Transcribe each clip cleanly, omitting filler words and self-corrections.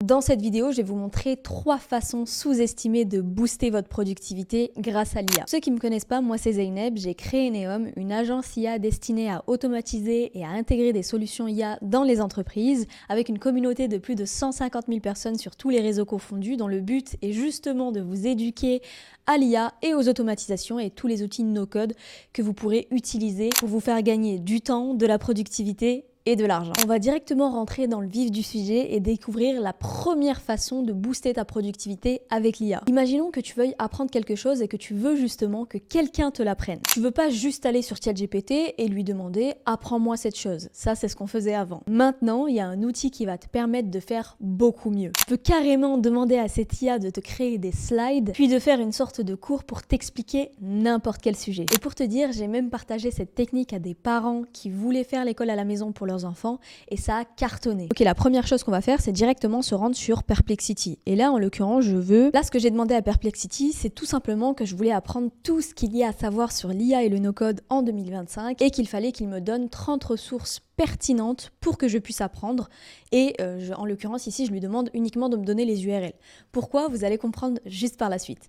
Dans cette vidéo, je vais vous montrer 3 façons sous-estimées de booster votre productivité grâce à l'IA. Pour ceux qui ne me connaissent pas, moi c'est Zeynep, j'ai créé Neom, une agence IA destinée à automatiser et à intégrer des solutions IA dans les entreprises, avec une communauté de plus de 150 000 personnes sur tous les réseaux confondus, dont le but est justement de vous éduquer à l'IA et aux automatisations et tous les outils no-code que vous pourrez utiliser pour vous faire gagner du temps, de la productivité et de l'argent. On va directement rentrer dans le vif du sujet et découvrir la première façon de booster ta productivité avec l'IA. Imaginons que tu veuilles apprendre quelque chose et que tu veux justement que quelqu'un te l'apprenne. Tu veux pas juste aller sur ChatGPT et lui demander « apprends-moi cette chose ». Ça, c'est ce qu'on faisait avant. Maintenant, il y a un outil qui va te permettre de faire beaucoup mieux. Tu peux carrément demander à cette IA de te créer des slides, puis de faire une sorte de cours pour t'expliquer n'importe quel sujet. Et pour te dire, j'ai même partagé cette technique à des parents qui voulaient faire l'école à la maison pour leurs enfants et ça a cartonné. Ok, la première chose qu'on va faire, c'est directement se rendre sur Perplexity. Et là, en l'occurrence, là, ce que j'ai demandé à Perplexity, c'est tout simplement que je voulais apprendre tout ce qu'il y a à savoir sur l'IA et le no-code en 2025 et qu'il fallait qu'il me donne 30 ressources pertinentes pour que je puisse apprendre. Et en l'occurrence, ici, je lui demande uniquement de me donner les URL. Pourquoi? Vous allez comprendre juste par la suite.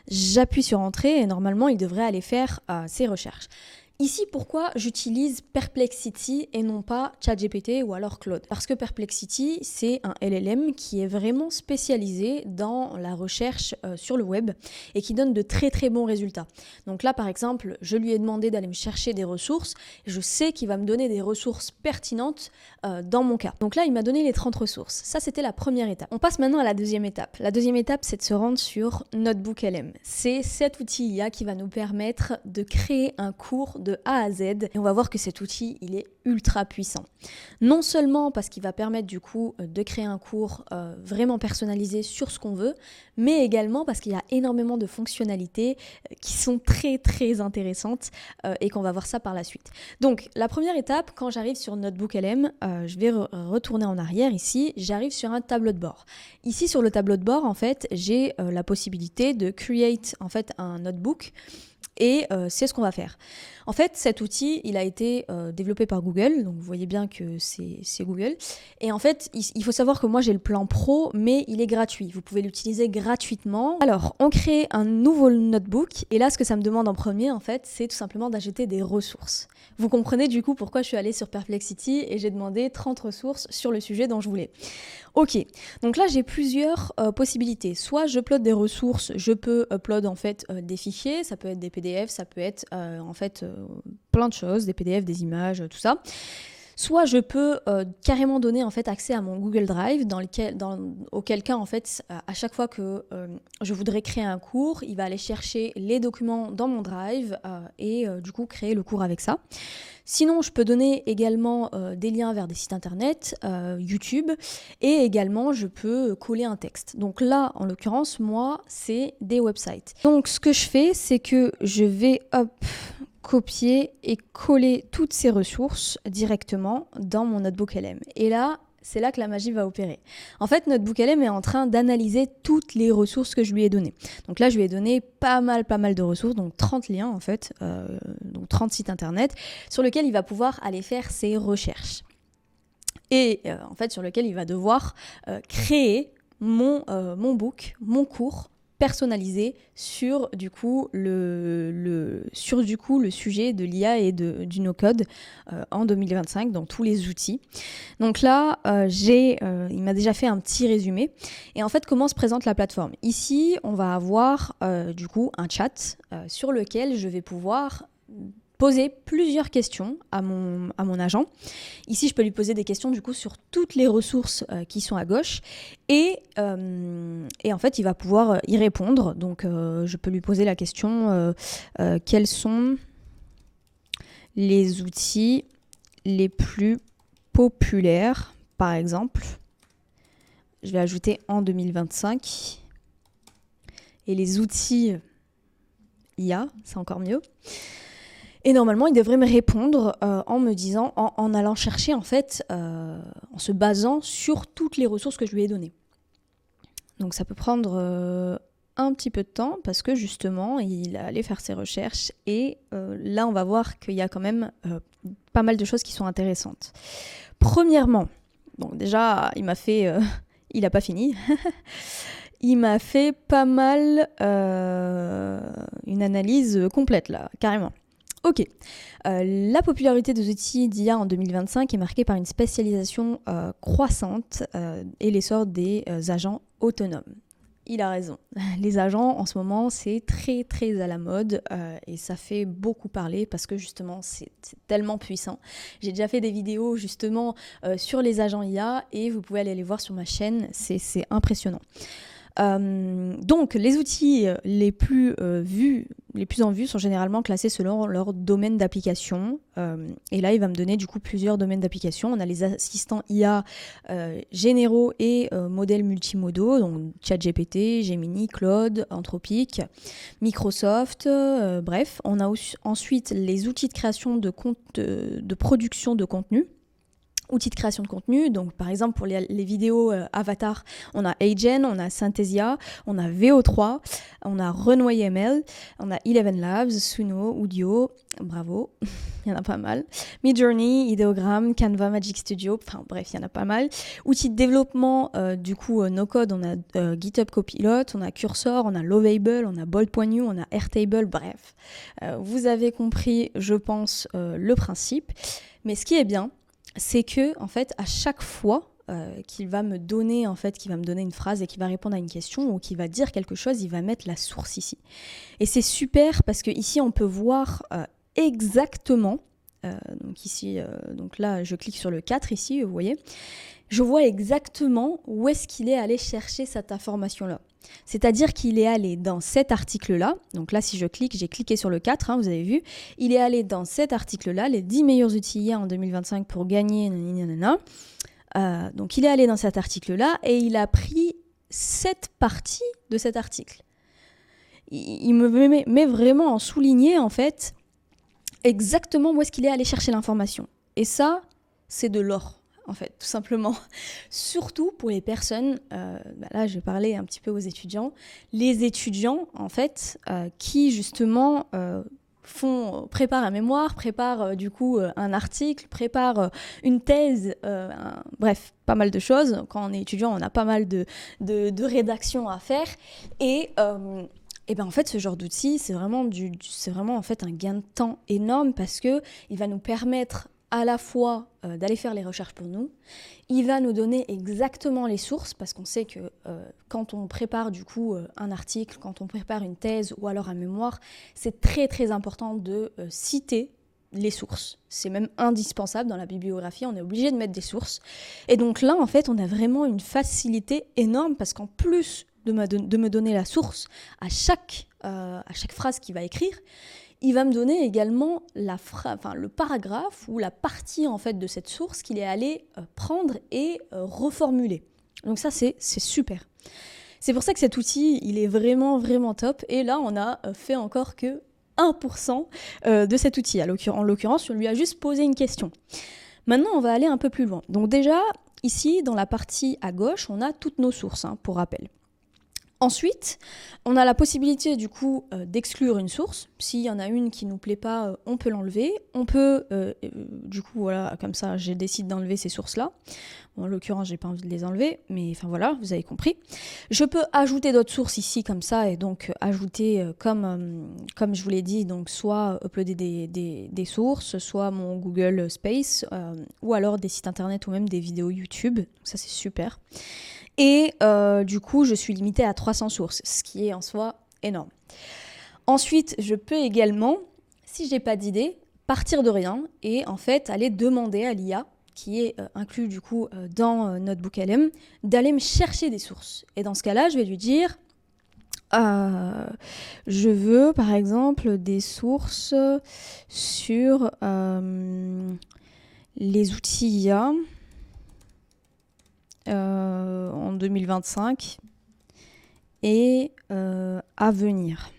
J'appuie sur Entrée et normalement, il devrait aller faire ses recherches. Ici, pourquoi j'utilise Perplexity et non pas ChatGPT ou alors Claude? Parce que Perplexity, c'est un LLM qui est vraiment spécialisé dans la recherche sur le web et qui donne de très très bons résultats. Donc là, par exemple, je lui ai demandé d'aller me chercher des ressources. Je sais qu'il va me donner des ressources pertinentes dans mon cas. Donc là, il m'a donné les 30 ressources. Ça, c'était la première étape. On passe maintenant à la deuxième étape. La deuxième étape, c'est de se rendre sur NotebookLM. C'est cet outil IA qui va nous permettre de créer un cours de A à Z et on va voir que cet outil il est ultra puissant. Non seulement parce qu'il va permettre du coup de créer un cours vraiment personnalisé sur ce qu'on veut, mais également parce qu'il y a énormément de fonctionnalités qui sont très très intéressantes et qu'on va voir ça par la suite. Donc la première étape, quand j'arrive sur NotebookLM, je vais retourner en arrière ici, j'arrive sur un tableau de bord. Ici sur le tableau de bord en fait j'ai la possibilité de create en fait un notebook. Et c'est ce qu'on va faire. En fait, cet outil, il a été développé par Google, donc vous voyez bien que c'est Google. Et en fait, il faut savoir que moi j'ai le plan pro, mais il est gratuit. Vous pouvez l'utiliser gratuitement. Alors, on crée un nouveau notebook, et là, ce que ça me demande en premier, en fait, c'est tout simplement d'ajouter des ressources. Vous comprenez du coup pourquoi je suis allée sur Perplexity et j'ai demandé 30 ressources sur le sujet dont je voulais. Ok, donc là j'ai plusieurs possibilités. Soit j'upload des ressources, je peux upload en fait des fichiers, ça peut être des PDF, ça peut être en fait plein de choses, des PDF, des images, tout ça. Soit je peux carrément donner en fait accès à mon Google Drive auquel cas en fait à chaque fois que je voudrais créer un cours, il va aller chercher les documents dans mon Drive et du coup créer le cours avec ça. Sinon, je peux donner également des liens vers des sites internet, YouTube, et également je peux coller un texte. Donc là, en l'occurrence, moi, c'est des websites. Donc ce que je fais, c'est que je vais copier et coller toutes ces ressources directement dans mon NotebookLM. Et là, c'est là que la magie va opérer. En fait, NotebookLM est en train d'analyser toutes les ressources que je lui ai données. Donc là, je lui ai donné pas mal de ressources, donc 30 liens en fait, donc 30 sites internet, sur lesquels il va pouvoir aller faire ses recherches. Et en fait, sur lequel il va devoir créer mon book, mon cours, personnalisé sur du coup le sujet de l'IA et du no-code en 2025 dans tous les outils. Donc là, il m'a déjà fait un petit résumé. Et en fait, comment se présente la plateforme? Ici, on va avoir du coup un chat sur lequel je vais pouvoir poser plusieurs questions à mon agent. Ici, je peux lui poser des questions du coup sur toutes les ressources qui sont à gauche et en fait, il va pouvoir y répondre. Donc, je peux lui poser la question quels sont les outils les plus populaires, par exemple. Je vais ajouter en 2025. Et les outils IA, c'est encore mieux. Et normalement, il devrait me répondre en me disant, en allant chercher en fait, en se basant sur toutes les ressources que je lui ai données. Donc ça peut prendre un petit peu de temps parce que justement, il allait faire ses recherches et là, on va voir qu'il y a quand même pas mal de choses qui sont intéressantes. Premièrement, donc déjà, il m'a fait il n'a pas fini. Il m'a fait pas mal une analyse complète là, carrément. Ok, la popularité des outils d'IA en 2025 est marquée par une spécialisation croissante et l'essor des agents autonomes. Il a raison. Les agents, en ce moment, c'est très très à la mode et ça fait beaucoup parler parce que justement, c'est tellement puissant. J'ai déjà fait des vidéos justement sur les agents IA et vous pouvez aller les voir sur ma chaîne, c'est impressionnant. Donc, les outils les plus en vue sont généralement classés selon leur domaine d'application. Et là, il va me donner du coup plusieurs domaines d'application. On a les assistants IA généraux et modèles multimodaux, donc ChatGPT, Gemini, Claude, Anthropic, Microsoft, bref. On a ensuite les outils de création de production de contenu. Outils de création de contenu, donc par exemple pour les vidéos Avatar, on a Agen, on a Synthesia, on a VO3, on a Runway ML, on a Eleven Labs, Suno, Udio, bravo, il y en a pas mal. Midjourney, Ideogram, Canva, Magic Studio, enfin bref, il y en a pas mal. Outils de développement, du coup no code, on a GitHub Copilot, on a Cursor, on a Lovable, on a Bold.new, on a Airtable, bref. Vous avez compris, je pense, le principe. Mais ce qui est bien, c'est que en fait à chaque fois qu'il va me donner une phrase et qu'il va répondre à une question ou qu'il va dire quelque chose, il va mettre la source ici. Et c'est super parce que ici on peut voir exactement donc là je clique sur le 4 ici, vous voyez, je vois exactement où est-ce qu'il est allé chercher cette information-là. C'est-à-dire qu'il est allé dans cet article-là, donc là si je clique, j'ai cliqué sur le 4, vous avez vu, il est allé dans cet article-là, les 10 meilleurs outils IA en 2025 pour gagner, donc il est allé dans cet article-là et il a pris cette partie de cet article. Il me met vraiment en souligné en fait exactement où est-ce qu'il est allé chercher l'information. Et ça, c'est de l'or. En fait, tout simplement. Surtout pour les personnes, là je vais parler un petit peu aux étudiants, les étudiants en fait qui justement préparent un mémoire, préparent du coup un article, préparent une thèse, bref, pas mal de choses. Quand on est étudiant, on a pas mal de rédactions à faire et ben en fait, ce genre d'outil, c'est vraiment en fait un gain de temps énorme parce que il va nous permettre à la fois d'aller faire les recherches pour nous, il va nous donner exactement les sources, parce qu'on sait que quand on prépare du coup un article, quand on prépare une thèse ou alors un mémoire, c'est très très important de citer les sources. C'est même indispensable dans la bibliographie, on est obligé de mettre des sources. Et donc là, en fait, on a vraiment une facilité énorme, parce qu'en plus de me donner la source à chaque phrase qu'il va écrire, il va me donner également le paragraphe ou la partie en fait de cette source qu'il est allé prendre et reformuler. Donc ça, c'est super. C'est pour ça que cet outil, il est vraiment, vraiment top. Et là, on a fait encore que 1% de cet outil. En l'occurrence, on lui a juste posé une question. Maintenant, on va aller un peu plus loin. Donc déjà, ici, dans la partie à gauche, on a toutes nos sources, pour rappel. Ensuite, on a la possibilité du coup d'exclure une source. S'il y en a une qui ne nous plaît pas, on peut l'enlever. On peut, du coup, voilà, comme ça, je décide d'enlever ces sources-là. Bon, en l'occurrence, j'ai pas envie de les enlever, mais enfin voilà, vous avez compris. Je peux ajouter d'autres sources ici comme ça, et donc ajouter, comme je vous l'ai dit, donc soit uploader des sources, soit mon Google Space, ou alors des sites internet ou même des vidéos YouTube. Donc ça, c'est super. Et du coup, je suis limitée à 300 sources, ce qui est en soi énorme. Ensuite, je peux également, si je n'ai pas d'idée, partir de rien et en fait aller demander à l'IA, qui est inclus du coup dans NotebookLM, d'aller me chercher des sources. Et dans ce cas-là, je vais lui dire, je veux par exemple des sources sur les outils IA. En 2025 et à venir.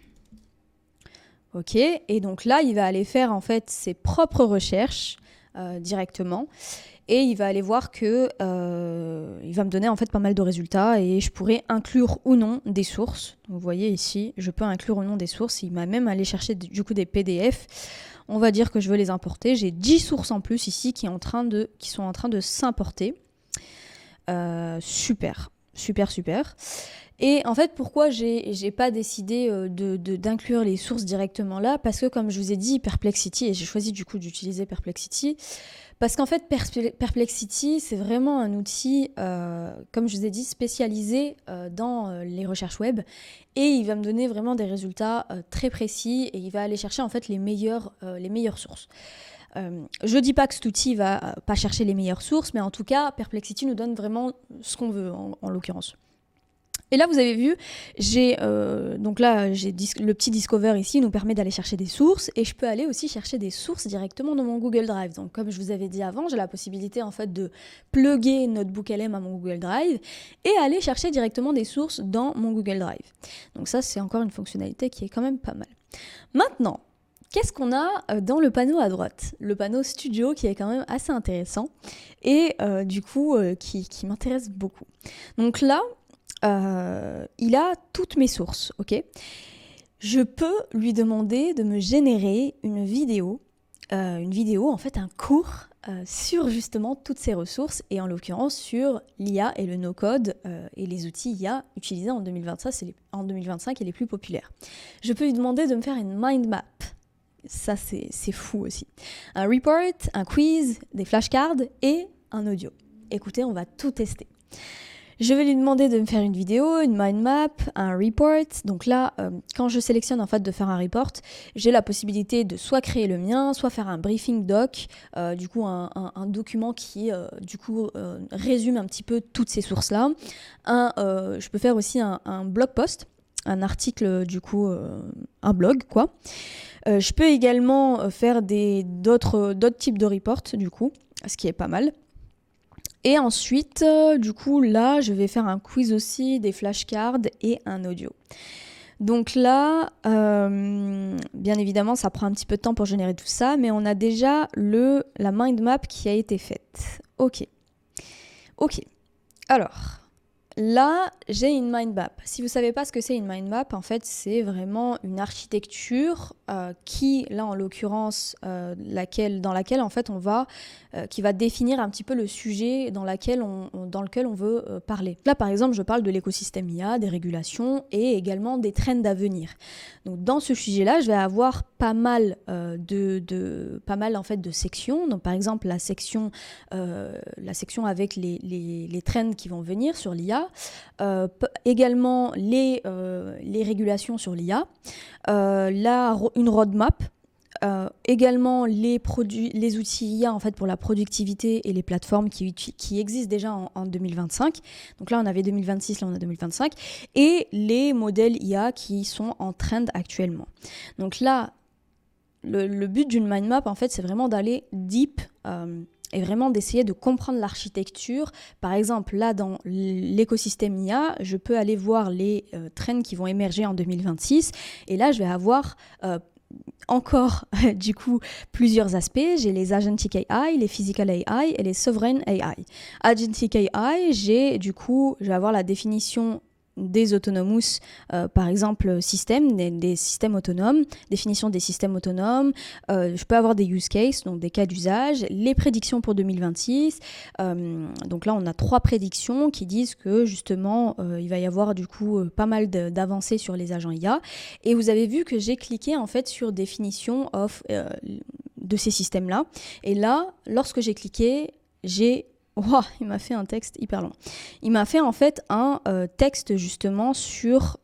Ok, et donc là, il va aller faire en fait ses propres recherches directement et il va aller voir que il va me donner en fait pas mal de résultats et je pourrais inclure ou non des sources. Donc, vous voyez ici, je peux inclure ou non des sources. Il m'a même allé chercher du coup des PDF. On va dire que je veux les importer. J'ai 10 sources en plus ici qui sont en train de s'importer. Super. super super. Et en fait, pourquoi j'ai pas décidé d'inclure les sources directement là? Parce que comme je vous ai dit, Perplexity, et j'ai choisi du coup d'utiliser Perplexity, parce qu'en fait, Perplexity, c'est vraiment un outil, comme je vous ai dit, spécialisé dans les recherches web. Et il va me donner vraiment des résultats très précis et il va aller chercher en fait les meilleures sources. Je dis pas que cet outil va pas chercher les meilleures sources, mais en tout cas, Perplexity nous donne vraiment ce qu'on veut en l'occurrence. Et là, vous avez vu, donc là, le petit Discover ici nous permet d'aller chercher des sources et je peux aller aussi chercher des sources directement dans mon Google Drive. Donc, comme je vous avais dit avant, j'ai la possibilité en fait de plugger Notebook LM à mon Google Drive et aller chercher directement des sources dans mon Google Drive. Donc ça, c'est encore une fonctionnalité qui est quand même pas mal. Maintenant, qu'est-ce qu'on a dans le panneau à droite? Le panneau Studio qui est quand même assez intéressant et du coup qui m'intéresse beaucoup. Donc là, il a toutes mes sources, ok? Je peux lui demander de me générer une vidéo, en fait un cours sur justement toutes ces ressources et en l'occurrence sur l'IA et le no-code et les outils IA utilisés en 2025 et les plus populaires. Je peux lui demander de me faire une mind map. Ça, c'est fou aussi. Un report, un quiz, des flashcards et un audio. Écoutez, on va tout tester. Je vais lui demander de me faire une vidéo, une mind map, un report. Donc là, quand je sélectionne en fait de faire un report, j'ai la possibilité de soit créer le mien, soit faire un briefing doc, du coup un document qui résume un petit peu toutes ces sources-là. Je peux faire aussi un blog post, un article du coup, un blog quoi. Je peux également faire d'autres types de reports du coup, ce qui est pas mal. Et ensuite, du coup, là, je vais faire un quiz aussi, des flashcards et un audio. Donc là, bien évidemment, ça prend un petit peu de temps pour générer tout ça, mais on a déjà la mind map qui a été faite. Ok. Alors, là, j'ai une mind map. Si vous ne savez pas ce que c'est une mind map, en fait, c'est vraiment une architecture qui, là, en l'occurrence, dans laquelle, en fait, qui va définir un petit peu le sujet dans lequel on veut parler. Là, par exemple, je parle de l'écosystème IA, des régulations et également des trends à venir. Donc, dans ce sujet-là, je vais avoir pas mal en fait de sections. Donc, par exemple, la section avec les trends qui vont venir sur l'IA, également les régulations sur l'IA, une roadmap. Également les outils IA en fait pour la productivité et les plateformes qui existent déjà en 2025. Donc là on avait 2026, là on a 2025. Et les modèles IA qui sont en trend actuellement. Donc là, le but d'une mind map en fait c'est vraiment d'aller deep et vraiment d'essayer de comprendre l'architecture. Par exemple, là, dans l'écosystème IA, je peux aller voir les trends qui vont émerger en 2026. Et là, je vais avoir encore, du coup, plusieurs aspects. J'ai les Agentic AI, les Physical AI et les Sovereign AI. Agentic AI, je vais avoir la définition des autonomous, par exemple systèmes, des systèmes autonomes, définition des systèmes autonomes, je peux avoir des use cases, donc des cas d'usage, les prédictions pour 2026, donc là on a 3 prédictions qui disent que justement il va y avoir du coup pas mal d'avancées sur les agents IA, et vous avez vu que j'ai cliqué en fait sur définition de ces systèmes là, et là lorsque j'ai cliqué, wow, il m'a fait un texte hyper long. Il m'a fait en fait un texte justement sur...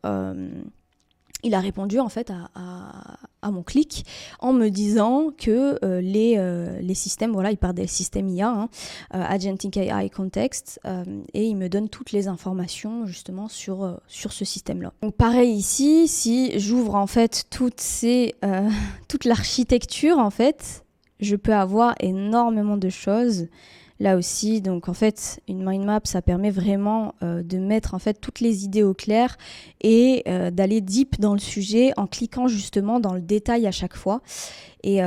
il a répondu en fait à mon clic en me disant que les systèmes, voilà, il part des systèmes IA, Agentic AI Context, et il me donne toutes les informations justement sur ce système-là. Donc pareil ici, si j'ouvre en fait toute l'architecture en fait, je peux avoir énormément de choses. Là aussi, donc en fait, une mind map, ça permet vraiment de mettre en fait toutes les idées au clair et d'aller deep dans le sujet en cliquant justement dans le détail à chaque fois. Et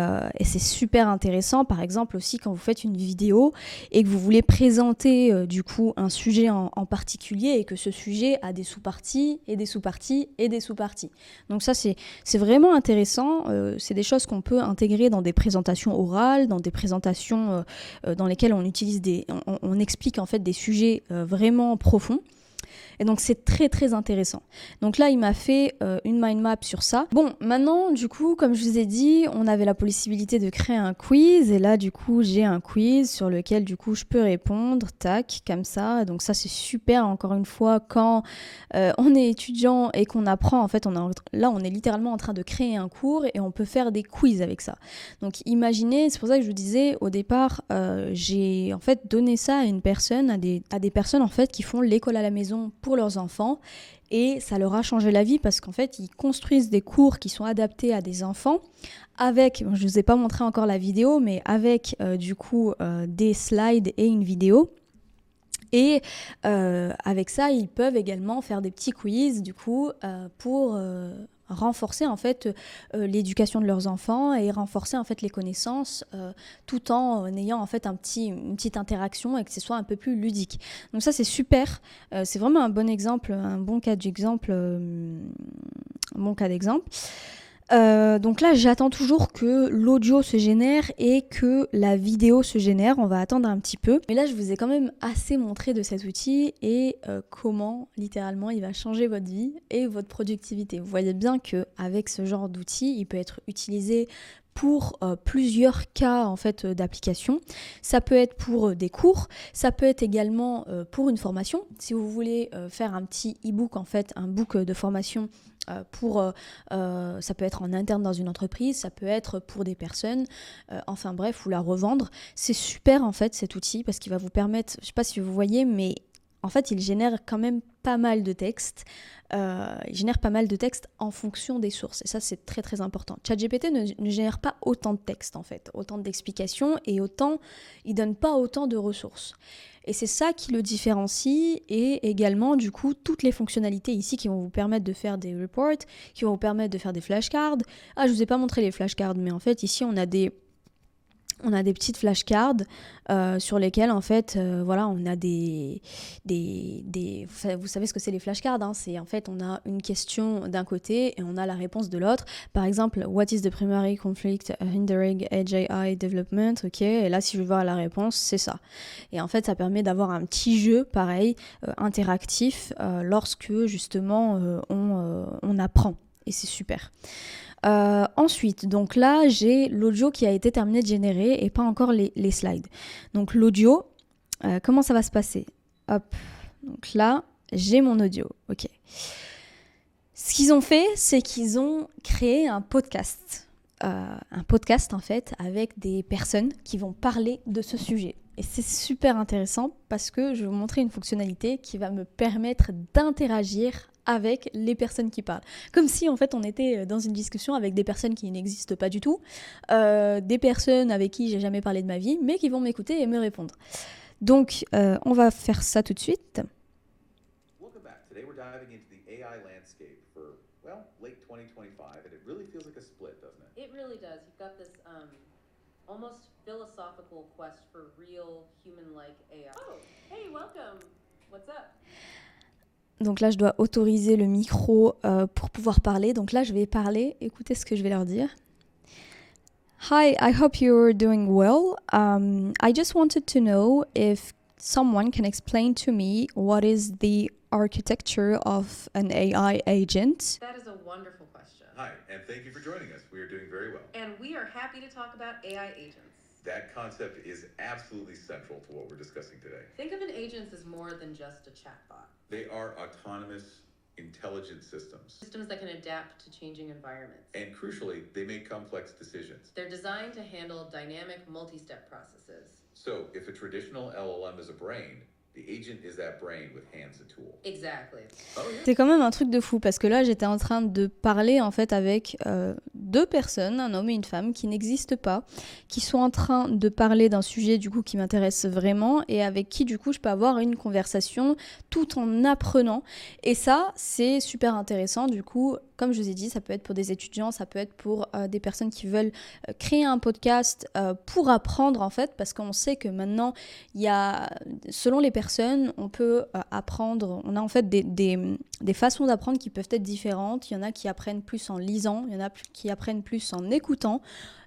c'est super intéressant, par exemple aussi quand vous faites une vidéo et que vous voulez présenter du coup un sujet en particulier et que ce sujet a des sous-parties et des sous-parties et des sous-parties. Donc ça c'est vraiment intéressant, c'est des choses qu'on peut intégrer dans des présentations orales, dans des présentations dans lesquelles on explique en fait des sujets vraiment profonds. Et donc c'est très très intéressant. Donc là il m'a fait une mind map sur ça. Bon, maintenant du coup comme je vous ai dit, on avait la possibilité de créer un quiz et là du coup j'ai un quiz sur lequel du coup je peux répondre, tac, comme ça. Donc ça c'est super, encore une fois, quand on est étudiant et qu'on apprend, en fait là on est littéralement en train de créer un cours et on peut faire des quiz avec ça. Donc imaginez, c'est pour ça que je vous disais au départ, j'ai en fait donné ça à une personne, à des personnes en fait qui font l'école à la maison pour leurs enfants. Et ça leur a changé la vie parce qu'en fait, ils construisent des cours qui sont adaptés à des enfants avec, je ne vous ai pas montré encore la vidéo, mais avec du coup des slides et une vidéo. Et avec ça, ils peuvent également faire des petits quiz du coup pour renforcer en fait l'éducation de leurs enfants et renforcer en fait les connaissances tout en ayant en fait une petite interaction et que ce soit un peu plus ludique. Donc ça c'est super, c'est vraiment un bon exemple, un bon cas d'exemple. Donc là, j'attends toujours que l'audio se génère et que la vidéo se génère. On va attendre un petit peu. Mais là, je vous ai quand même assez montré de cet outil et comment, littéralement, il va changer votre vie et votre productivité. Vous voyez bien qu'avec ce genre d'outil, il peut être utilisé pour plusieurs cas en fait d'application. Ça peut être pour des cours, ça peut être également pour une formation. Si vous voulez faire un petit e-book, en fait, un book de formation ça peut être en interne dans une entreprise, ça peut être pour des personnes, enfin bref, ou la revendre. C'est super en fait cet outil parce qu'il va vous permettre, je sais pas si vous voyez, mais en fait il génère quand même pas mal de textes. Il génère pas mal de textes en fonction des sources et ça c'est très très important. ChatGPT ne génère pas autant de textes en fait, autant d'explications et il donne pas autant de ressources. Et c'est ça qui le différencie et également du coup toutes les fonctionnalités ici qui vont vous permettre de faire des reports, qui vont vous permettre de faire des flashcards. Ah, je vous ai pas montré les flashcards, mais en fait ici on a des petites flashcards sur lesquelles en fait voilà, on a vous savez ce que c'est les flashcards, hein, c'est en fait on a une question d'un côté et on a la réponse de l'autre. Par exemple, what is the primary conflict hindering Edge AI development, ok, et là si je veux voir la réponse, c'est ça. Et en fait ça permet d'avoir un petit jeu pareil interactif lorsque justement on apprend et c'est super. Ensuite, donc là, j'ai l'audio qui a été terminé de générer et pas encore les slides. Donc l'audio, comment ça va se passer ? Hop, donc là, j'ai mon audio, ok. Ce qu'ils ont fait, c'est qu'ils ont créé un podcast. Un podcast, en fait, avec des personnes qui vont parler de ce sujet. Et c'est super intéressant parce que je vais vous montrer une fonctionnalité qui va me permettre d'interagir avec les personnes qui parlent. Comme si en fait on était dans une discussion avec des personnes qui n'existent pas du tout, des personnes avec qui j'ai jamais parlé de ma vie, mais qui vont m'écouter et me répondre. Donc on va faire ça tout de suite. Welcome back. Today we're diving into the AI landscape for, well, late 2025, and it really feels like a split, doesn't it? It really does. You've got this almost philosophical quest for real human-like AI. Oh, hey, welcome. What's up? Donc là, je dois autoriser le micro pour pouvoir parler. Donc là, je vais parler. Écoutez ce que je vais leur dire. Hi, I hope you're doing well. I just wanted to know if someone can explain to me what is the architecture of an AI agent. That is a wonderful question. Hi, and thank you for joining us. We are doing very well. And we are happy to talk about AI agents. That concept is absolutely central to what we're discussing today. Think of an agent as more than just a chatbot. They are autonomous, intelligent systems. Systems that can adapt to changing environments. And crucially, they make complex decisions. They're designed to handle dynamic multi-step processes. So, if a traditional LLM is a brain, the agent is that brain with hands and tools. Exactly. Oh, yeah. C'est quand même un truc de fou parce que là j'étais en train de parler en fait avec deux personnes, un homme et une femme qui n'existent pas, qui sont en train de parler d'un sujet du coup qui m'intéresse vraiment et avec qui du coup je peux avoir une conversation tout en apprenant. Et ça c'est super intéressant du coup. Comme je vous ai dit, ça peut être pour des étudiants, ça peut être pour des personnes qui veulent créer un podcast pour apprendre en fait, parce qu'on sait que maintenant, il y a, selon les personnes, on peut apprendre, on a en fait des façons d'apprendre qui peuvent être différentes. Il y en a qui apprennent plus en lisant, il y en a qui apprennent plus en écoutant.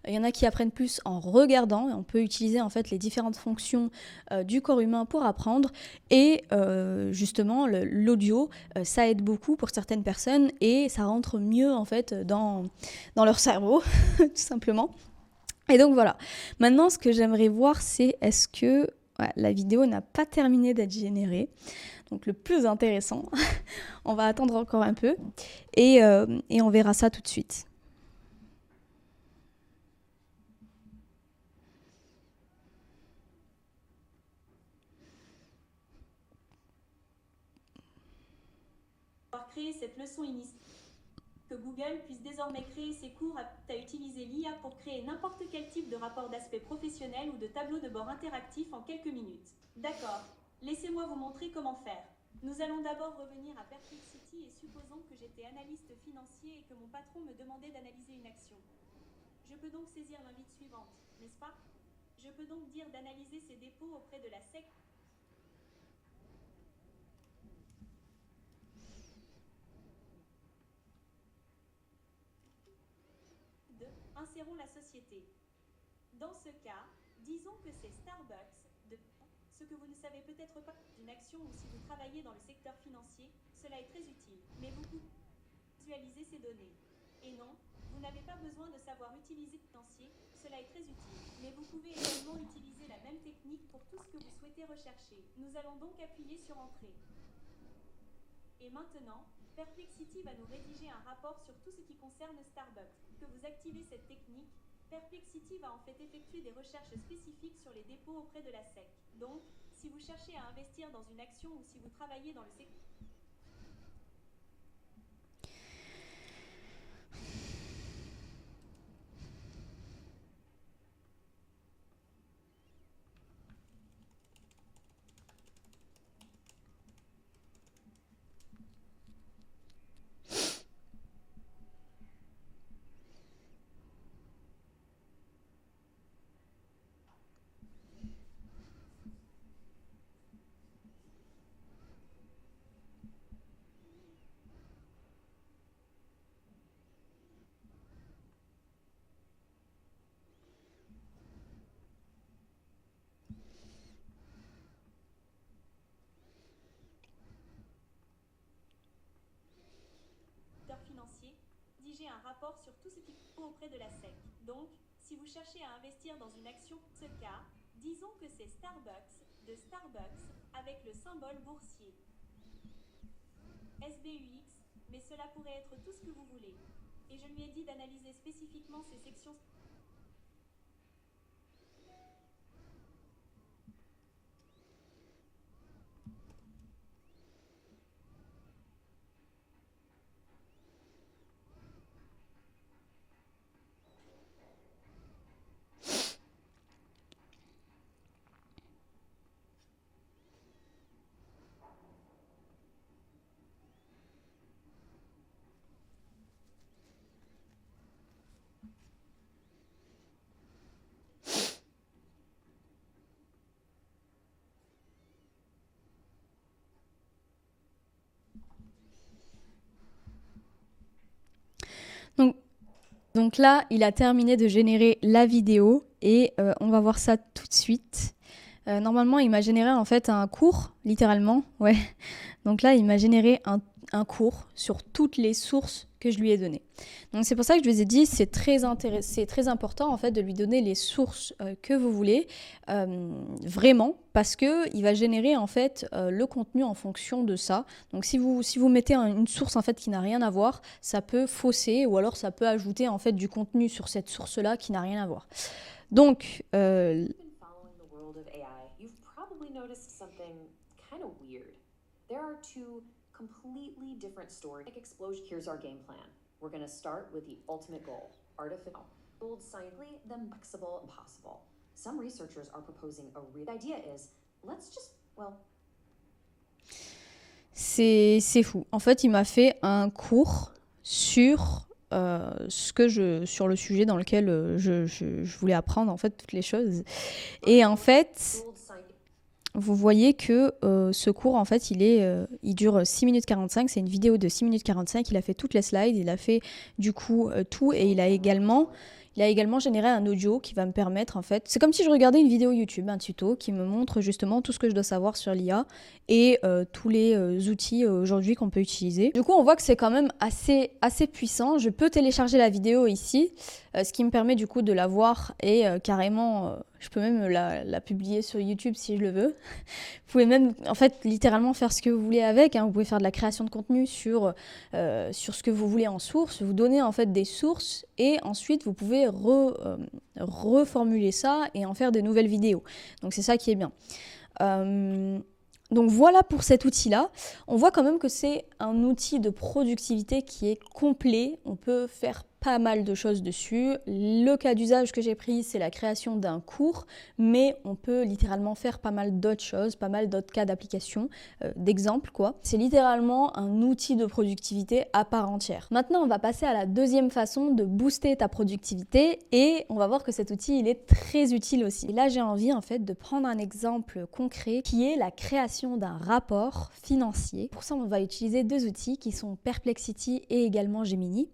Il y en a qui apprennent plus en regardant, et on peut utiliser en fait les différentes fonctions du corps humain pour apprendre. Et justement, l'audio, ça aide beaucoup pour certaines personnes et ça rentre mieux en fait dans leur cerveau, tout simplement. Et donc voilà. Maintenant, ce que j'aimerais voir, c'est est-ce que la vidéo n'a pas terminé d'être générée. Donc le plus intéressant, on va attendre encore un peu et on verra ça tout de suite. Créer cette leçon initiale, que Google puisse désormais créer ses cours aptes à utiliser l'IA pour créer n'importe quel type de rapport d'aspect professionnel ou de tableau de bord interactif en quelques minutes. D'accord, laissez-moi vous montrer comment faire. Nous allons d'abord revenir à Perplexity et supposons que j'étais analyste financier et que mon patron me demandait d'analyser une action. Je peux donc saisir l'invite suivante, n'est-ce pas? Je peux donc dire d'analyser ses dépôts auprès de la SEC. Insérons la société. Dans ce cas, disons que c'est Starbucks. Ce que vous ne savez peut-être pas d'une action ou si vous travaillez dans le secteur financier, cela est très utile. Mais vous pouvez visualiser ces données. Et non, vous n'avez pas besoin de savoir utiliser financier, cela est très utile. Mais vous pouvez également utiliser la même technique pour tout ce que vous souhaitez rechercher. Nous allons donc appuyer sur Entrée. Et maintenant, Perplexity va nous rédiger un rapport sur tout ce qui concerne Starbucks. Que vous activez cette technique, Perplexity va en fait effectuer des recherches spécifiques sur les dépôts auprès de la SEC. Donc, si vous cherchez à investir dans une action ou si vous travaillez dans le secteur... financier, rédiger un rapport sur tout ce qui est auprès de la SEC. Donc, si vous cherchez à investir dans une action, ce cas, disons que c'est Starbucks, de Starbucks, avec le symbole boursier. SBUX, mais cela pourrait être tout ce que vous voulez. Et je lui ai dit d'analyser spécifiquement ces sections. Donc là, il a terminé de générer la vidéo et on va voir ça tout de suite. Normalement, il m'a généré en fait un cours, littéralement. Ouais. Donc là, il m'a généré un cours sur toutes les sources que je lui ai données. Donc c'est pour ça que je vous ai dit, c'est très important en fait de lui donner les sources que vous voulez, vraiment, parce que il va générer en fait le contenu en fonction de ça. Donc si vous mettez une source en fait qui n'a rien à voir, ça peut fausser ou alors ça peut ajouter en fait du contenu sur cette source-là qui n'a rien à voir. Donc There are two completely different stories. Like explosion, here's our game plan. We're going to start with the ultimate goal, artificial. Build scientifically, then flexible and possible. Some researchers are proposing a real idea is, let's just, well... C'est fou. En fait, il m'a fait un cours sur sur le sujet dans lequel je voulais apprendre en fait toutes les choses. Et en fait... Vous voyez que ce cours, en fait, il dure 6 minutes 45. C'est une vidéo de 6 minutes 45. Il a fait toutes les slides, il a fait du coup tout. Et il a également Il a également généré un audio qui va me permettre en fait, c'est comme si je regardais une vidéo YouTube, un tuto qui me montre justement tout ce que je dois savoir sur l'IA et tous les outils aujourd'hui qu'on peut utiliser. Du coup, on voit que c'est quand même assez puissant. Je peux télécharger la vidéo ici, ce qui me permet du coup de la voir et carrément, je peux même la publier sur YouTube si je le veux. Vous pouvez même en fait littéralement faire ce que vous voulez avec, hein. Vous pouvez faire de la création de contenu sur ce que vous voulez en source, vous donnez en fait des sources et ensuite vous pouvez reformuler ça et en faire de nouvelles vidéos. Donc c'est ça qui est bien. Donc voilà pour cet outil-là. On voit quand même que c'est un outil de productivité qui est complet. On peut faire pas mal de choses dessus. Le cas d'usage que j'ai pris, c'est la création d'un cours, mais on peut littéralement faire pas mal d'autres choses, pas mal d'autres cas d'application, d'exemples quoi. C'est littéralement un outil de productivité à part entière. Maintenant, on va passer à la deuxième façon de booster ta productivité et on va voir que cet outil, il est très utile aussi. Et là, j'ai envie en fait de prendre un exemple concret qui est la création d'un rapport financier. Pour ça, on va utiliser deux outils qui sont Perplexity et également Gemini.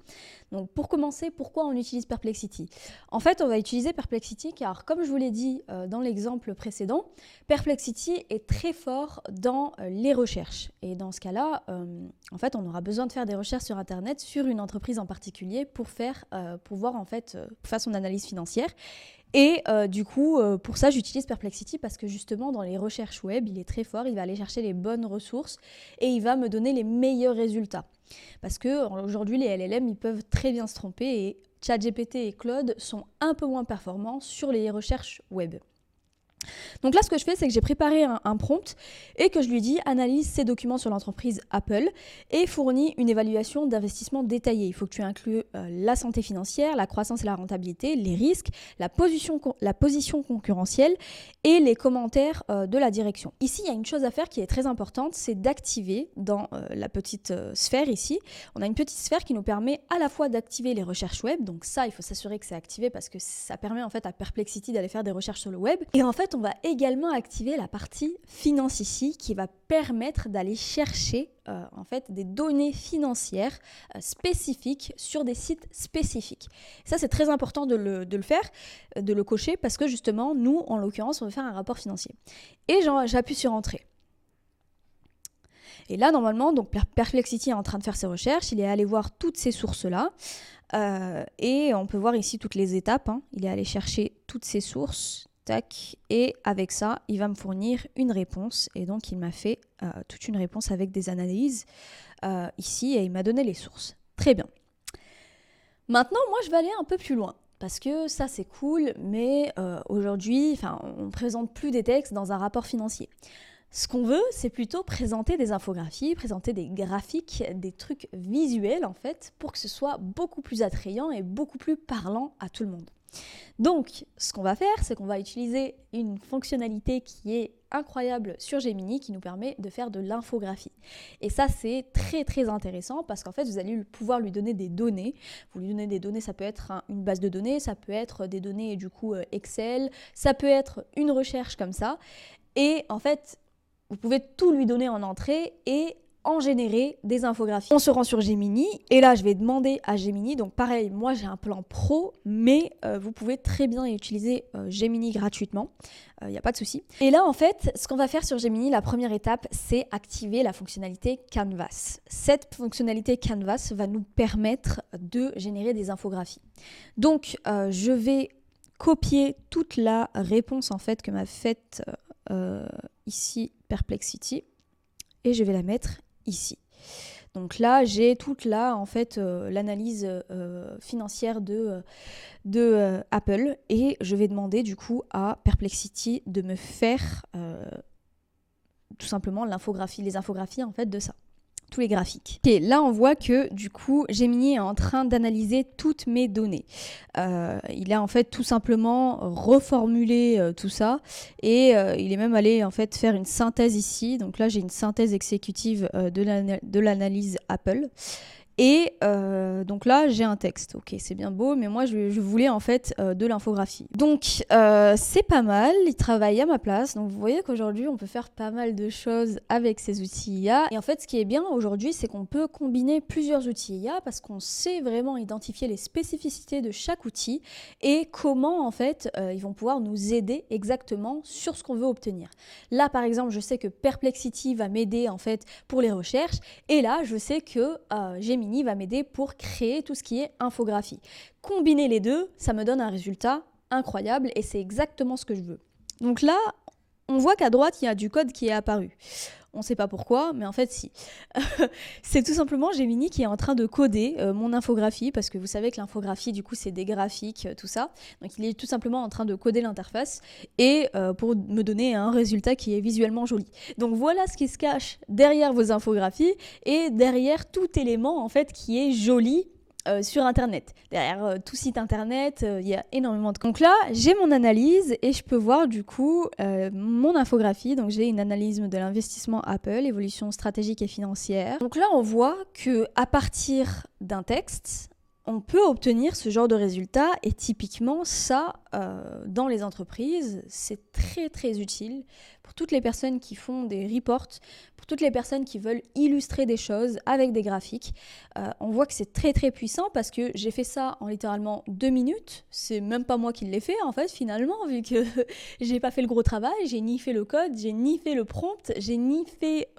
Donc pour commencer, pourquoi on utilise Perplexity? En fait, on va utiliser Perplexity car, comme je vous l'ai dit dans l'exemple précédent, Perplexity est très fort dans les recherches. Et dans ce cas-là, en fait, on aura besoin de faire des recherches sur Internet sur une entreprise en particulier pour voir en fait, pour faire son analyse financière. Et du coup, pour ça, j'utilise Perplexity parce que justement, dans les recherches web, il est très fort, il va aller chercher les bonnes ressources et il va me donner les meilleurs résultats. Parce qu'aujourd'hui, les LLM, ils peuvent très bien se tromper et ChatGPT et Claude sont un peu moins performants sur les recherches web. Donc là, ce que je fais, c'est que j'ai préparé un prompt et que je lui dis analyse ces documents sur l'entreprise Apple et fournis une évaluation d'investissement détaillée. Il faut que tu inclues la santé financière, la croissance et la rentabilité, les risques, la position concurrentielle et les commentaires de la direction. Ici, il y a une chose à faire qui est très importante, c'est d'activer dans la petite sphère ici. On a une petite sphère qui nous permet à la fois d'activer les recherches web. Donc ça, il faut s'assurer que c'est activé parce que ça permet en fait à Perplexity d'aller faire des recherches sur le web. Et en fait, on va également activer la partie finance ici qui va permettre d'aller chercher en fait des données financières spécifiques sur des sites spécifiques. Ça, c'est très important de le faire, de le cocher parce que justement, nous, en l'occurrence, on veut faire un rapport financier. Et j'appuie sur Entrée. Et là, normalement, donc Perplexity est en train de faire ses recherches, il est allé voir toutes ces sources-là. Et on peut voir ici toutes les étapes. Hein. Il est allé chercher toutes ces sources. Tac, et avec ça, il va me fournir une réponse. Et donc, il m'a fait toute une réponse avec des analyses ici et il m'a donné les sources. Très bien. Maintenant, moi, je vais aller un peu plus loin. Parce que ça, c'est cool, mais aujourd'hui, on ne présente plus des textes dans un rapport financier. Ce qu'on veut, c'est plutôt présenter des infographies, présenter des graphiques, des trucs visuels, en fait, pour que ce soit beaucoup plus attrayant et beaucoup plus parlant à tout le monde. Donc, ce qu'on va faire, c'est qu'on va utiliser une fonctionnalité qui est incroyable sur Gemini qui nous permet de faire de l'infographie. Et ça, c'est très très intéressant parce qu'en fait, vous allez pouvoir lui donner des données. Vous lui donnez des données, ça peut être une base de données, ça peut être des données du coup Excel, ça peut être une recherche comme ça. Et en fait, vous pouvez tout lui donner en entrée et en générer des infographies. On se rend sur Gemini et là je vais demander à Gemini, donc pareil, moi j'ai un plan pro, mais vous pouvez très bien utiliser Gemini gratuitement, il n'y a pas de souci. Et là en fait, ce qu'on va faire sur Gemini, la première étape, c'est activer la fonctionnalité Canvas. Cette fonctionnalité Canvas va nous permettre de générer des infographies. Donc je vais copier toute la réponse en fait que m'a faite ici Perplexity et je vais la mettre ici. Donc là, j'ai toute l'analyse financière de Apple et je vais demander du coup à Perplexity de me faire tout simplement les infographies en fait de ça. Tous les graphiques. Et là, on voit que du coup, Gemini est en train d'analyser toutes mes données. Il a en fait tout simplement reformulé tout ça et il est même allé en fait faire une synthèse ici. Donc là, j'ai une synthèse exécutive de l'analyse Apple. Et donc là, j'ai un texte. Ok, c'est bien beau, mais moi, je voulais en fait de l'infographie. Donc, c'est pas mal. Il travaille à ma place. Donc, vous voyez qu'aujourd'hui, on peut faire pas mal de choses avec ces outils IA. Et en fait, ce qui est bien aujourd'hui, c'est qu'on peut combiner plusieurs outils IA parce qu'on sait vraiment identifier les spécificités de chaque outil et comment, en fait, ils vont pouvoir nous aider exactement sur ce qu'on veut obtenir. Là, par exemple, je sais que Perplexity va m'aider, en fait, pour les recherches. Et là, je sais que Gemini va m'aider pour créer tout ce qui est infographie. Combiner les deux, ça me donne un résultat incroyable et c'est exactement ce que je veux. Donc là, on voit qu'à droite, il y a du code qui est apparu. On ne sait pas pourquoi, mais en fait, si. C'est tout simplement Gemini qui est en train de coder mon infographie, parce que vous savez que l'infographie, du coup, c'est des graphiques, tout ça. Donc, il est tout simplement en train de coder l'interface et pour me donner un résultat qui est visuellement joli. Donc, voilà ce qui se cache derrière vos infographies et derrière tout élément, en fait, qui est joli sur Internet. Derrière tout site Internet, il y a énormément de... Donc là, j'ai mon analyse et je peux voir du coup mon infographie. Donc j'ai une analyse de l'investissement Apple, évolution stratégique et financière. Donc là, on voit que à partir d'un texte, on peut obtenir ce genre de résultat et typiquement ça, dans les entreprises, c'est très très utile pour toutes les personnes qui font des reports, pour toutes les personnes qui veulent illustrer des choses avec des graphiques. On voit que c'est très très puissant parce que j'ai fait ça en littéralement 2 minutes. C'est même pas moi qui l'ai fait en fait finalement, vu que j'ai pas fait le gros travail, j'ai ni fait le code, j'ai ni fait le prompt, j'ai ni fait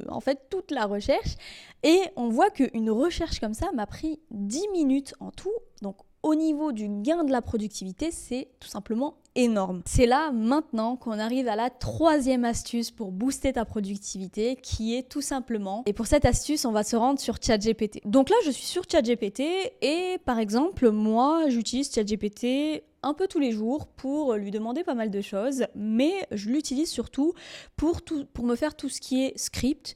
en fait toute la recherche. Et on voit qu'une recherche comme ça m'a pris 10 minutes en tout. Donc au niveau du gain de la productivité, c'est tout simplement énorme. C'est là maintenant qu'on arrive à la 3e astuce pour booster ta productivité, qui est tout simplement... Et pour cette astuce, on va se rendre sur ChatGPT. Donc là, je suis sur ChatGPT et par exemple, moi, j'utilise ChatGPT un peu tous les jours pour lui demander pas mal de choses, mais je l'utilise surtout pour me faire tout ce qui est script,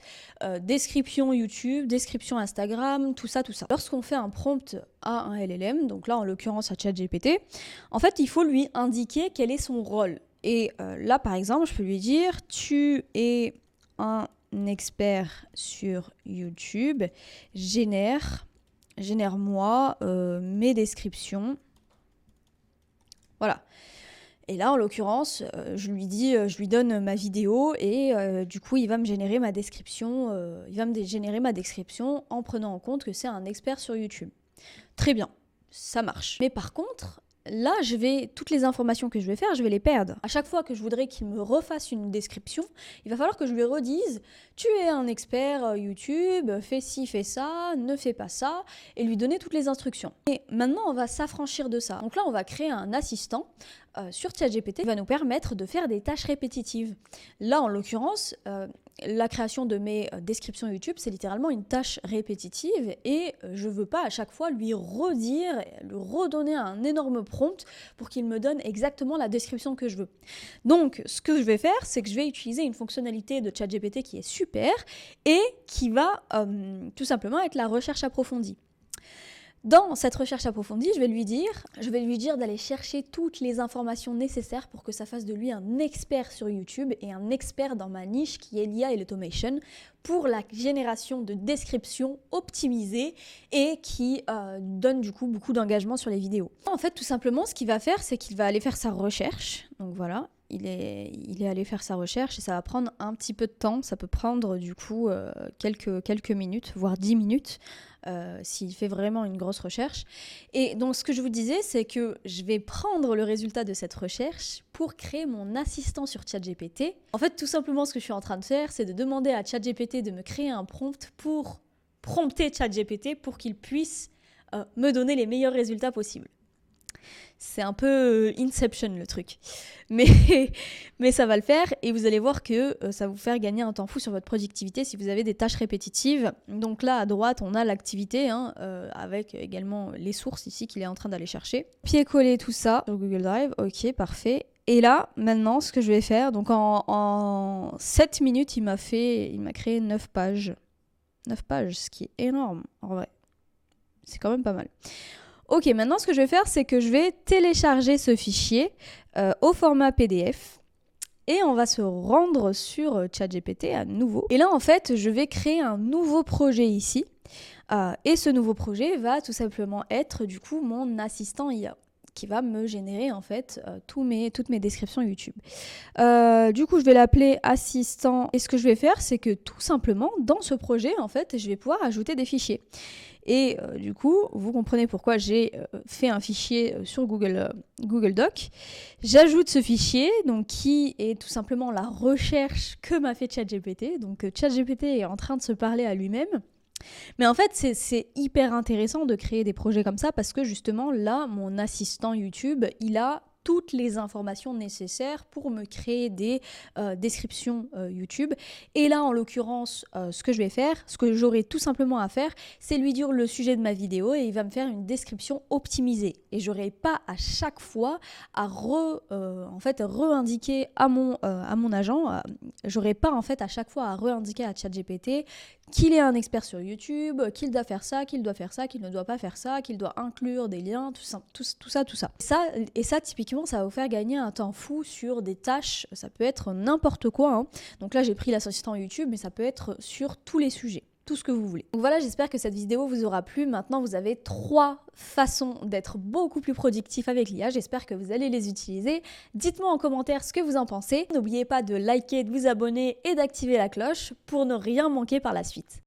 description YouTube, description Instagram, tout ça. Lorsqu'on fait un prompt à un LLM, donc là en l'occurrence à ChatGPT, en fait il faut lui indiquer quel est son rôle. Et là par exemple, je peux lui dire « Tu es un expert sur YouTube, génère-moi mes descriptions. » Voilà. Et là, en l'occurrence, je lui donne ma vidéo et du coup, il va me générer ma description. En prenant en compte que c'est un expert sur YouTube. Très bien, ça marche. Mais par contre, là, toutes les informations que je vais faire, je vais les perdre. À chaque fois que je voudrais qu'il me refasse une description, il va falloir que je lui redise « Tu es un expert YouTube, fais ci, fais ça, ne fais pas ça » et lui donner toutes les instructions. Et maintenant, on va s'affranchir de ça. Donc là, on va créer un assistant sur ChatGPT qui va nous permettre de faire des tâches répétitives. Là, en l'occurrence, la création de mes descriptions YouTube, c'est littéralement une tâche répétitive et je veux pas à chaque fois lui redonner un énorme prompt pour qu'il me donne exactement la description que je veux. Donc, ce que je vais faire, c'est que je vais utiliser une fonctionnalité de ChatGPT qui est super et qui va tout simplement être la recherche approfondie. Dans cette recherche approfondie, je vais lui dire d'aller chercher toutes les informations nécessaires pour que ça fasse de lui un expert sur YouTube et un expert dans ma niche qui est l'IA et l'automation pour la génération de descriptions optimisées et qui donne du coup beaucoup d'engagement sur les vidéos. En fait, tout simplement, ce qu'il va faire, c'est qu'il va aller faire sa recherche. Donc voilà. Il est allé faire sa recherche et ça va prendre un petit peu de temps. Ça peut prendre du coup quelques minutes, voire 10 minutes s'il fait vraiment une grosse recherche. Et donc ce que je vous disais, c'est que je vais prendre le résultat de cette recherche pour créer mon assistant sur ChatGPT. En fait, tout simplement, ce que je suis en train de faire, c'est de demander à ChatGPT de me créer un prompt pour prompter ChatGPT pour qu'il puisse me donner les meilleurs résultats possibles. C'est un peu Inception le truc. Mais ça va le faire et vous allez voir que ça va vous faire gagner un temps fou sur votre productivité si vous avez des tâches répétitives. Donc là, à droite, on a l'activité avec également les sources ici qu'il est en train d'aller chercher. Pied-coller tout ça sur Google Drive. Ok, parfait. Et là, maintenant, ce que je vais faire, donc en 7 minutes, il m'a créé 9 pages. 9 pages, ce qui est énorme, en vrai. C'est quand même pas mal. Ok, maintenant ce que je vais faire, c'est que je vais télécharger ce fichier au format PDF et on va se rendre sur ChatGPT à nouveau. Et là, en fait, je vais créer un nouveau projet ici. Et ce nouveau projet va tout simplement être du coup mon assistant IA qui va me générer en fait toutes mes descriptions YouTube. Du coup, je vais l'appeler assistant et ce que je vais faire, c'est que tout simplement dans ce projet, en fait, je vais pouvoir ajouter des fichiers. Et du coup, vous comprenez pourquoi j'ai fait un fichier sur Google Doc. J'ajoute ce fichier, donc qui est tout simplement la recherche que m'a fait ChatGPT. Donc ChatGPT est en train de se parler à lui-même. Mais en fait, c'est hyper intéressant de créer des projets comme ça parce que justement, là, mon assistant YouTube, il a toutes les informations nécessaires pour me créer des descriptions YouTube. Et là, en l'occurrence, ce que je vais faire, ce que j'aurai tout simplement à faire, c'est lui dire le sujet de ma vidéo et il va me faire une description optimisée. Et j'aurai pas à chaque fois à re-indiquer à mon agent, j'aurai pas en fait à chaque fois à re-indiquer à ChatGPT qu'il est un expert sur YouTube, qu'il doit faire ça, qu'il doit faire ça, qu'il ne doit pas faire ça, qu'il doit inclure des liens, tout ça. Et ça, typiquement, ça va vous faire gagner un temps fou sur des tâches, ça peut être n'importe quoi, hein. Donc là, j'ai pris l'assistant YouTube, mais ça peut être sur tous les sujets. Tout ce que vous voulez. Donc voilà, j'espère que cette vidéo vous aura plu. Maintenant, vous avez 3 façons d'être beaucoup plus productif avec l'IA. J'espère que vous allez les utiliser. Dites-moi en commentaire ce que vous en pensez. N'oubliez pas de liker, de vous abonner et d'activer la cloche pour ne rien manquer par la suite.